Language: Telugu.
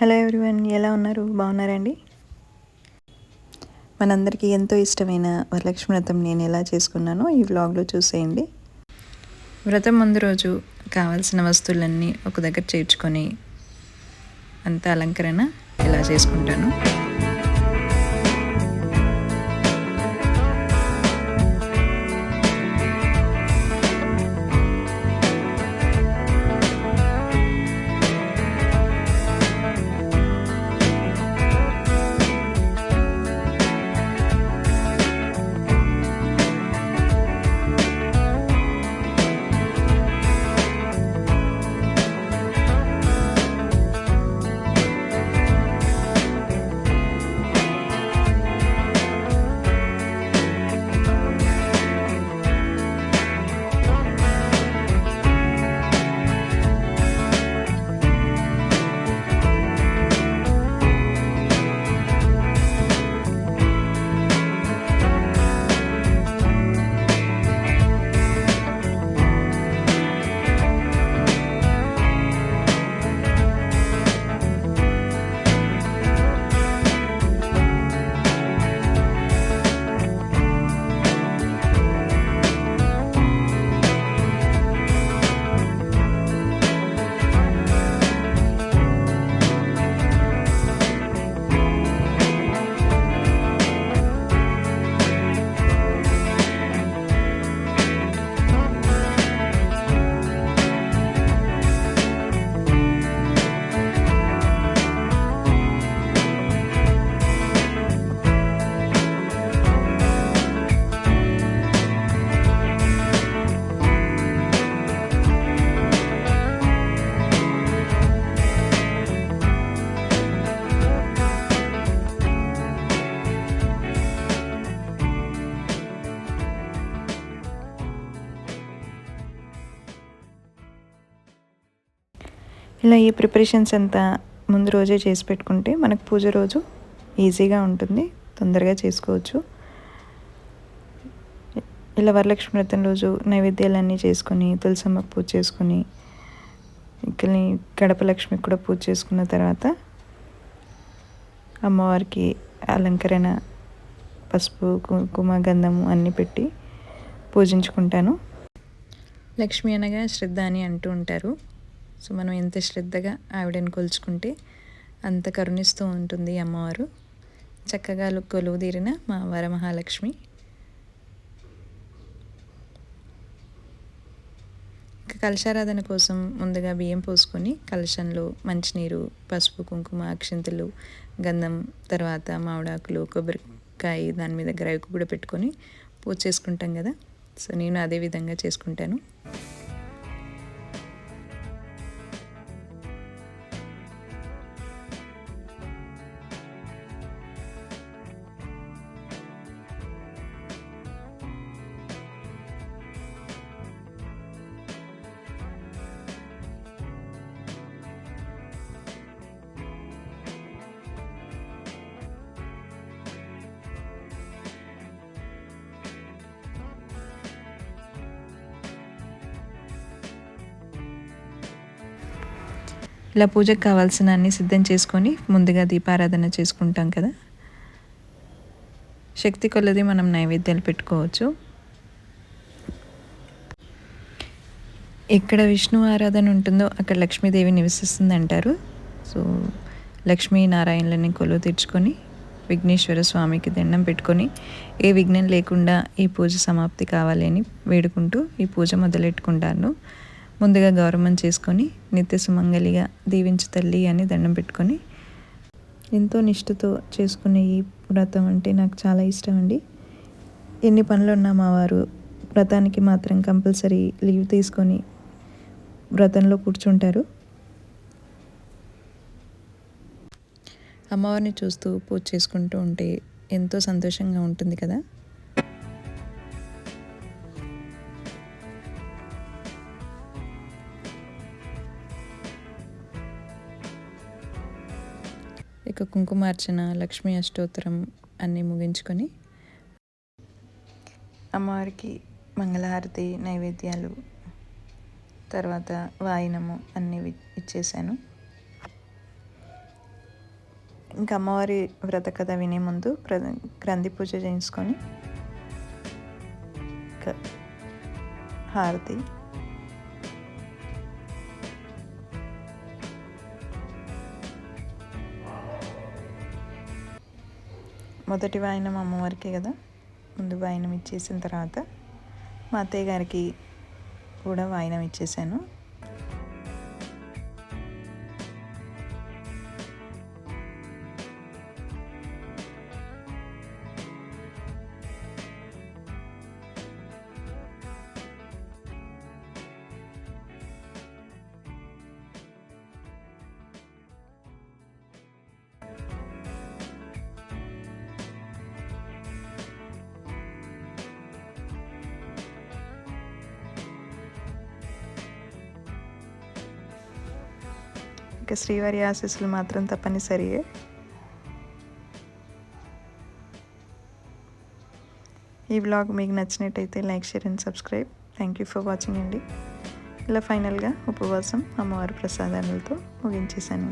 హలో ఎవ్రీవన్, ఎలా ఉన్నారు? బాగున్నారండి? మనందరికీ ఎంతో ఇష్టమైన వరలక్ష్మి వ్రతం నేను ఎలా చేసుకున్నానో ఈ వ్లాగ్లో చూసేయండి. వ్రతం ముందు రోజు కావాల్సిన వస్తువులన్నీ ఒక దగ్గర చేర్చుకొని అంత అలంకరణ ఎలా చేసుకుంటాను. ఇలా ఈ ప్రిపరేషన్స్ అంతా ముందు రోజే చేసి పెట్టుకుంటే మనకు పూజ రోజు ఈజీగా ఉంటుంది, తొందరగా చేసుకోవచ్చు. ఇలా వరలక్ష్మి వ్రతం రోజు నైవేద్యాలన్నీ చేసుకొని తులసమ్మకు పూజ చేసుకొని ఇక్కడ గడప లక్ష్మికి కూడా పూజ చేసుకున్న తర్వాత అమ్మవారికి అలంకరణ పసుపు కుంకుమ గంధము అన్నీ పెట్టి పూజించుకుంటాను. లక్ష్మి అనగా శ్రద్ధ అని అంటూ ఉంటారు. సో మనం ఎంత శ్రద్ధగా ఆవిడని కొలుచుకుంటే అంత కరుణిస్తూ ఉంటుంది అమ్మవారు. చక్కగా కొలువు తీరిన మా వరమహాలక్ష్మి. కలశారాధన కోసం ముందుగా బియ్యం పోసుకొని కలశంలో మంచినీరు, పసుపు కుంకుమ అక్షింతలు, గంధం, తర్వాత మామిడాకులు, కొబ్బరికాయ, దాని మీద గ్రైకు కూడా పెట్టుకొని పూజ చేసుకుంటాం కదా. సో నేను అదే విధంగా చేసుకుంటాను. ఇలా పూజకు కావాల్సిన అన్ని సిద్ధం చేసుకొని ముందుగా దీపారాధన చేసుకుంటాం కదా. శక్తి కొలది మనం నైవేద్యాలు పెట్టుకోవచ్చు. ఎక్కడ విష్ణు ఆరాధన ఉంటుందో అక్కడ లక్ష్మీదేవి నివసిస్తుంది అంటారు. సో లక్ష్మీనారాయణలని కొలువు తీర్చుకొని విఘ్నేశ్వర స్వామికి దండం పెట్టుకొని ఏ విఘ్నం లేకుండా ఈ పూజ సమాప్తి కావాలి అని వేడుకుంటూ ఈ పూజ మొదలెట్టుకుంటాను. ముందుగా గౌరవం చేసుకొని నిత్య సుమంగళిగా దీవించు తల్లి అని దండం పెట్టుకొని ఎంతో నిష్ఠతో చేసుకునే ఈ వ్రతం అంటే నాకు చాలా ఇష్టం అండి. ఎన్ని పనులు ఉన్నా మా వారు వ్రతానికి మాత్రం కంపల్సరీ లీవ్ తీసుకొని వ్రతంలో కూర్చుంటారు. అమ్మవారిని చూస్తూ పూజ చేసుకుంటూ ఉంటే ఎంతో సంతోషంగా ఉంటుంది కదా. ఇక కుంకుమార్చన, లక్ష్మీ అష్టోత్తరం అన్నీ ముగించుకొని అమ్మవారికి మంగళహారతి, నైవేద్యాలు, తర్వాత వాయినము అన్నీ ఇచ్చేసాను. ఇంకా అమ్మవారి వ్రత కథ వినే ముందు గ్రంథి పూజ చేయించుకొని హారతి. మొదటి వాయినం అమ్మవారికే కదా, ముందు వాయినం ఇచ్చేసిన తర్వాత మా అత్తయ్య గారికి కూడా వాయినం ఇచ్చేసాను. ఇక శ్రీవారి ఆశీస్సులు మాత్రం తప్పనిసరియే. ఈ వ్లాగ్ మీకు నచ్చినట్టయితే like, share and subscribe. Thank you for watching అండి. ఇలా ఫైనల్గా ఉపవాసం అమ్మవారి ప్రసాదాలతో ముగించేశాను.